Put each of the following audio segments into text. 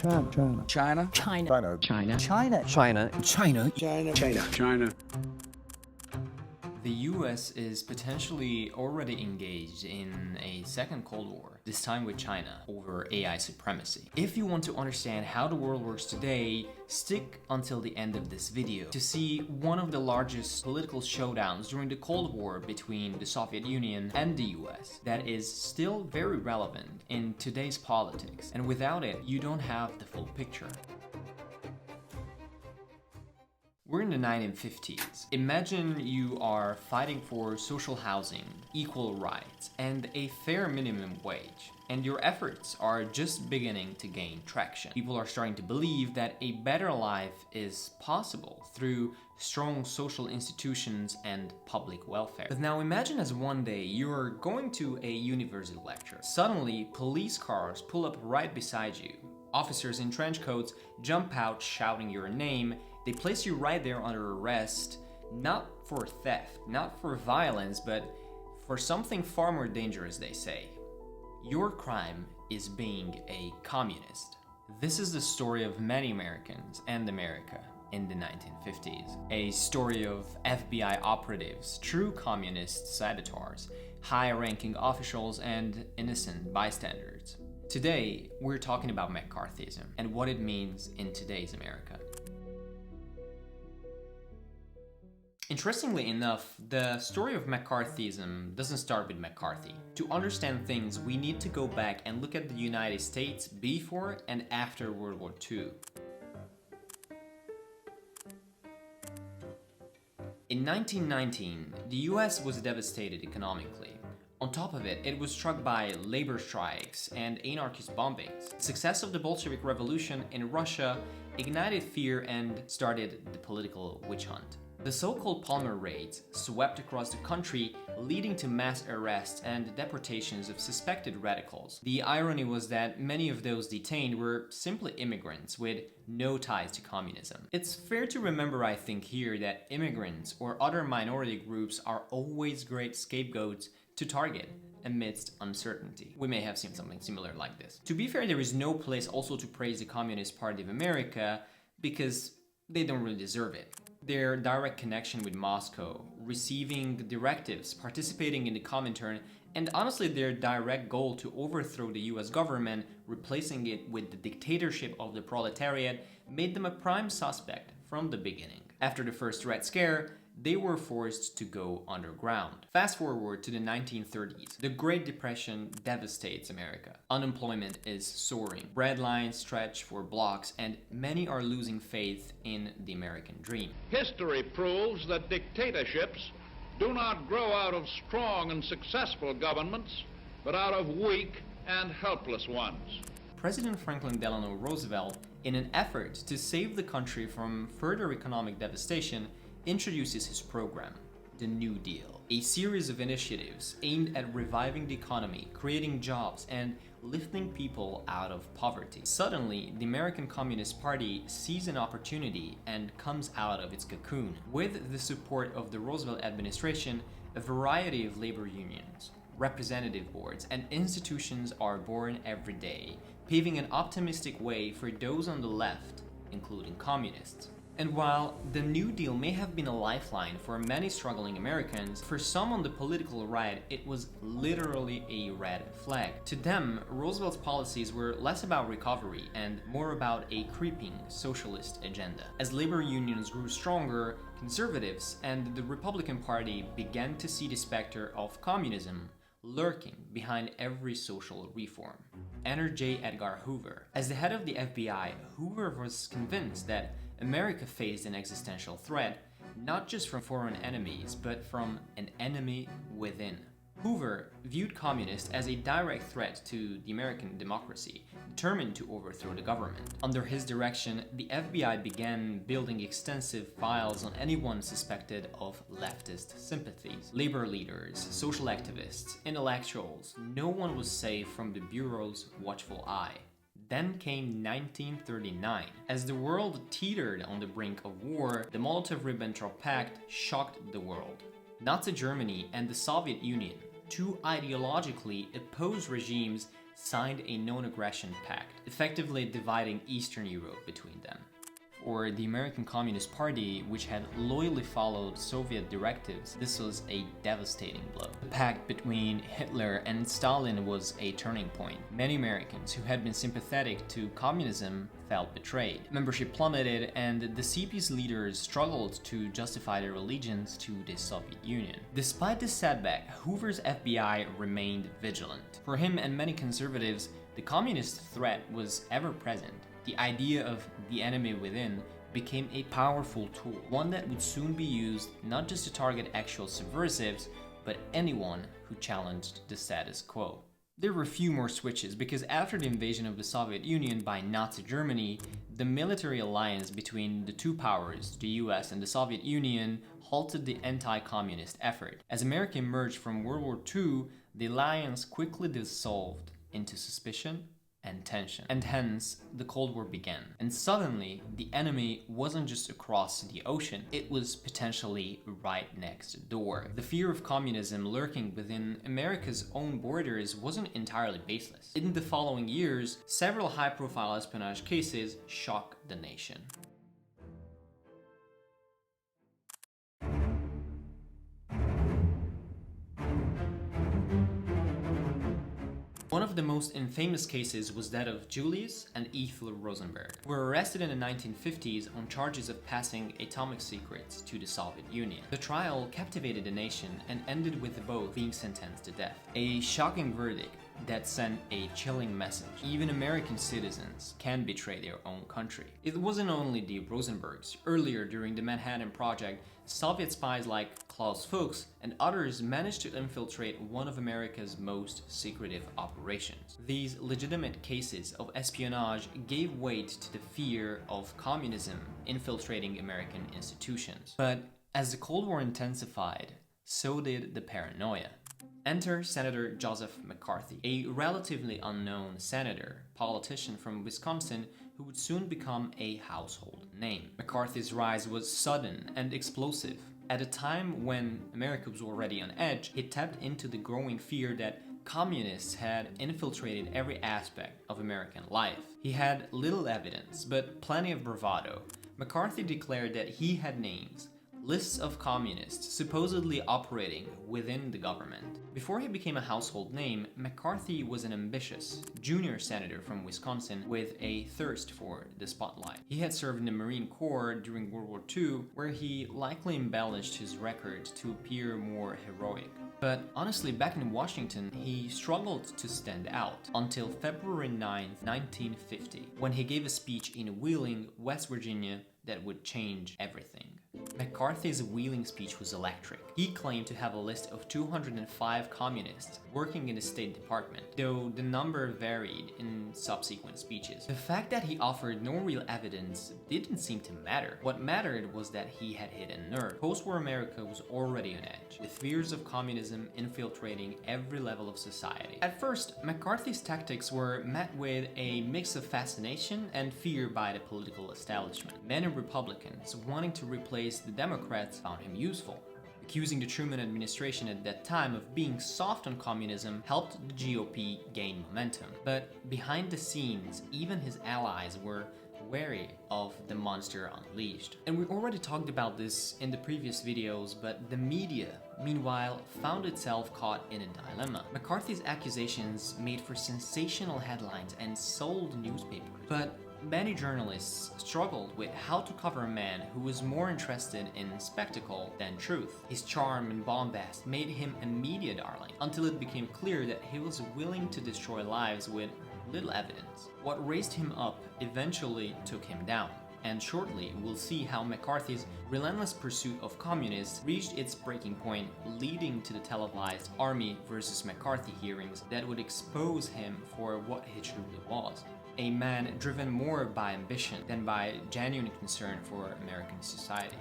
China. China. China. China. China. China. China. China. The US is potentially already engaged in a second Cold War, this time with China, over AI supremacy. If you want to understand how the world works today, stick until the end of this video to see one of the largest political showdowns during the Cold War between the Soviet Union and the US that is still very relevant in today's politics, and without it, you don't have the full picture. We're in the 1950s. Imagine you are fighting for social housing, equal rights, and a fair minimum wage, and your efforts are just beginning to gain traction. People are starting to believe that a better life is possible through strong social institutions and public welfare. But now imagine as one day you're going to a university lecture. Suddenly, police cars pull up right beside you. Officers in trench coats jump out shouting your name. They place you right there under arrest, not for theft, not for violence, but for something far more dangerous, they say. Your crime is being a communist. This is the story of many Americans and America in the 1950s. A story of FBI operatives, true communist saboteurs, high-ranking officials, and innocent bystanders. Today, we're talking about McCarthyism and what it means in today's America. Interestingly enough, the story of McCarthyism doesn't start with McCarthy. To understand things, we need to go back and look at the United States before and after World War II. In 1919, the US was devastated economically. On top of it, it was struck by labor strikes and anarchist bombings. The success of the Bolshevik Revolution in Russia ignited fear and started the political witch hunt. The so-called Palmer raids swept across the country, leading to mass arrests and deportations of suspected radicals. The irony was that many of those detained were simply immigrants with no ties to communism. It's fair to remember, I think, here that immigrants or other minority groups are always great scapegoats to target amidst uncertainty. We may have seen something similar like this. To be fair, there is no place also to praise the Communist Party of America because they don't really deserve it. Their direct connection with Moscow, receiving directives, participating in the Comintern, and honestly their direct goal to overthrow the US government, replacing it with the dictatorship of the proletariat, made them a prime suspect from the beginning. After the first Red Scare, they were forced to go underground. Fast forward to the 1930s. The Great Depression devastates America. Unemployment is soaring. Bread lines stretch for blocks, and many are losing faith in the American dream. History proves that dictatorships do not grow out of strong and successful governments, but out of weak and helpless ones. President Franklin Delano Roosevelt, in an effort to save the country from further economic devastation, introduces his program, the New Deal, a series of initiatives aimed at reviving the economy, creating jobs, and lifting people out of poverty. Suddenly, the American Communist Party sees an opportunity and comes out of its cocoon. With the support of the Roosevelt administration, a variety of labor unions, representative boards, and institutions are born every day, paving an optimistic way for those on the left, including communists. And while the New Deal may have been a lifeline for many struggling Americans, for some on the political right, it was literally a red flag. To them, Roosevelt's policies were less about recovery and more about a creeping socialist agenda. As labor unions grew stronger, conservatives and the Republican Party began to see the specter of communism lurking behind every social reform. Enter J. Edgar Hoover. As the head of the FBI, Hoover was convinced that America faced an existential threat, not just from foreign enemies, but from an enemy within. Hoover viewed communists as a direct threat to the American democracy, determined to overthrow the government. Under his direction, the FBI began building extensive files on anyone suspected of leftist sympathies. Labor leaders, social activists, intellectuals, no one was safe from the Bureau's watchful eye. Then came 1939. As the world teetered on the brink of war, the Molotov-Ribbentrop Pact shocked the world. Nazi Germany and the Soviet Union, two ideologically opposed regimes, signed a non-aggression pact, effectively dividing Eastern Europe between them. For the American Communist Party, which had loyally followed Soviet directives, this was a devastating blow. The pact between Hitler and Stalin was a turning point. Many Americans who had been sympathetic to communism felt betrayed. Membership plummeted, and the CP's leaders struggled to justify their allegiance to the Soviet Union. Despite this setback, Hoover's FBI remained vigilant. For him and many conservatives, the communist threat was ever present. The idea of the enemy within became a powerful tool, one that would soon be used not just to target actual subversives, but anyone who challenged the status quo. There were a few more switches, because after the invasion of the Soviet Union by Nazi Germany, the military alliance between the two powers, the US and the Soviet Union, halted the anti-communist effort. As America emerged from World War II, the alliance quickly dissolved into suspicion and tension. And hence, the Cold War began. And suddenly, the enemy wasn't just across the ocean, it was potentially right next door. The fear of communism lurking within America's own borders wasn't entirely baseless. In the following years, several high-profile espionage cases shocked the nation. One of the most infamous cases was that of Julius and Ethel Rosenberg, who were arrested in the 1950s on charges of passing atomic secrets to the Soviet Union. The trial captivated the nation and ended with both being sentenced to death. A shocking verdict that sent a chilling message. Even American citizens can betray their own country. It wasn't only the Rosenbergs. Earlier, during the Manhattan Project, Soviet spies like Klaus Fuchs and others managed to infiltrate one of America's most secretive operations. These legitimate cases of espionage gave weight to the fear of communism infiltrating American institutions. But as the Cold War intensified, so did the paranoia. Enter Senator Joseph McCarthy, a relatively unknown senator, politician from Wisconsin who would soon become a household name. McCarthy's rise was sudden and explosive. At a time when America was already on edge, he tapped into the growing fear that communists had infiltrated every aspect of American life. He had little evidence, but plenty of bravado. McCarthy declared that he had names, lists of communists supposedly operating within the government. Before he became a household name, McCarthy was an ambitious junior senator from Wisconsin with a thirst for the spotlight. He had served in the Marine Corps during World War II, where he likely embellished his record to appear more heroic. But honestly, back in Washington, he struggled to stand out until February 9, 1950, when he gave a speech in Wheeling, West Virginia, that would change everything. McCarthy's Wheeling speech was electric. He claimed to have a list of 205 communists working in the State Department, though the number varied in subsequent speeches. The fact that he offered no real evidence didn't seem to matter. What mattered was that he had hit a nerve. Post-war America was already on edge, with fears of communism infiltrating every level of society. At first, McCarthy's tactics were met with a mix of fascination and fear by the political establishment. Many Republicans wanting to replace the Democrats found him useful. Accusing the Truman administration at that time of being soft on communism helped the GOP gain momentum. But behind the scenes, even his allies were wary of the monster unleashed. And we already talked about this in the previous videos, but the media, meanwhile, found itself caught in a dilemma. McCarthy's accusations made for sensational headlines and sold newspapers. But many journalists struggled with how to cover a man who was more interested in spectacle than truth. His charm and bombast made him a media darling, until it became clear that he was willing to destroy lives with little evidence. What raised him up eventually took him down. And shortly, we'll see how McCarthy's relentless pursuit of communists reached its breaking point, leading to the televised Army-McCarthy hearings that would expose him for what he truly was. A man driven more by ambition than by genuine concern for American society.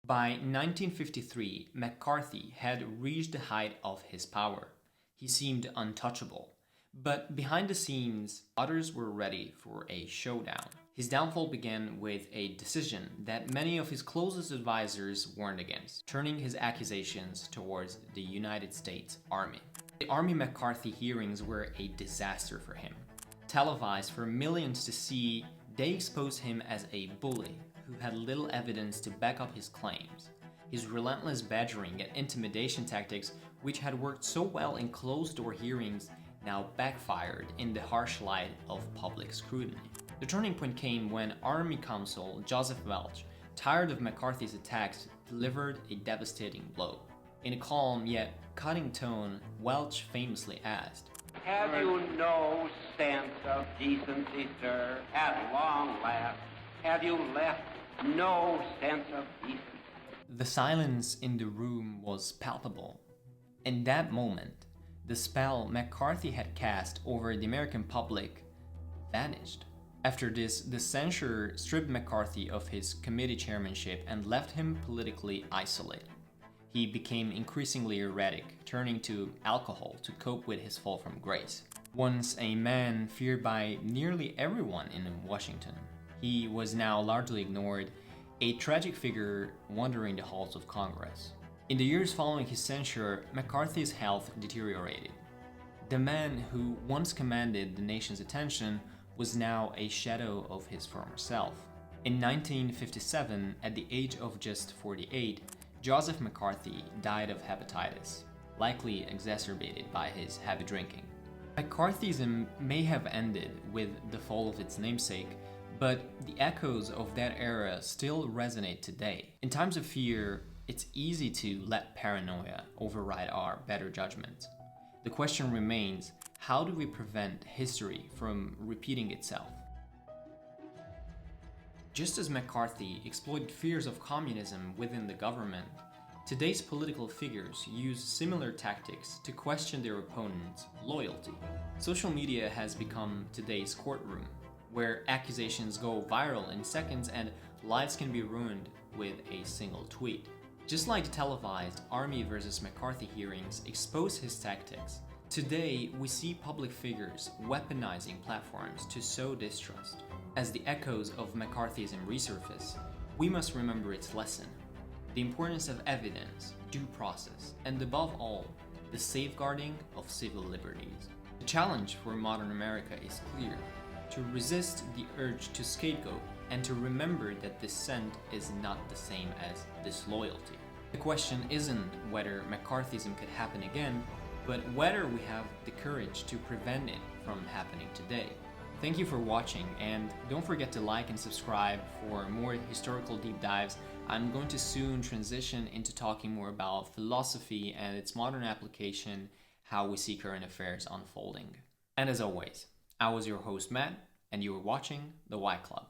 By 1953, McCarthy had reached the height of his power. He seemed untouchable. But behind the scenes, others were ready for a showdown. His downfall began with a decision that many of his closest advisors warned against, turning his accusations towards the United States Army. The Army-McCarthy hearings were a disaster for him. Televised for millions to see, they exposed him as a bully who had little evidence to back up his claims. His relentless badgering and intimidation tactics, which had worked so well in closed-door hearings, now backfired in the harsh light of public scrutiny. The turning point came when Army Counsel Joseph Welch, tired of McCarthy's attacks, delivered a devastating blow. In a calm yet cutting tone, Welch famously asked, "Have you no sense of decency, sir? At long last, have you left no sense of decency?" The silence in the room was palpable. In that moment, the spell McCarthy had cast over the American public vanished. After this, the censure stripped McCarthy of his committee chairmanship and left him politically isolated. He became increasingly erratic, turning to alcohol to cope with his fall from grace. Once a man feared by nearly everyone in Washington, he was now largely ignored, a tragic figure wandering the halls of Congress. In the years following his censure, McCarthy's health deteriorated. The man who once commanded the nation's attention was now a shadow of his former self. In 1957, at the age of just 48, Joseph McCarthy died of hepatitis, likely exacerbated by his heavy drinking. McCarthyism may have ended with the fall of its namesake, but the echoes of that era still resonate today. In times of fear, it's easy to let paranoia override our better judgment. The question remains, how do we prevent history from repeating itself? Just as McCarthy exploited fears of communism within the government, today's political figures use similar tactics to question their opponents' loyalty. Social media has become today's courtroom, where accusations go viral in seconds and lives can be ruined with a single tweet. Just like the televised Army versus McCarthy hearings exposed his tactics, today we see public figures weaponizing platforms to sow distrust. As the echoes of McCarthyism resurface, we must remember its lesson: the importance of evidence, due process, and above all, the safeguarding of civil liberties. The challenge for modern America is clear: to resist the urge to scapegoat and to remember that dissent is not the same as disloyalty. The question isn't whether McCarthyism could happen again, but whether we have the courage to prevent it from happening today. Thank you for watching, and don't forget to like and subscribe for more historical deep dives. I'm going to soon transition into talking more about philosophy and its modern application, how we see current affairs unfolding. And as always, I was your host Matt, and you were watching The Y Club.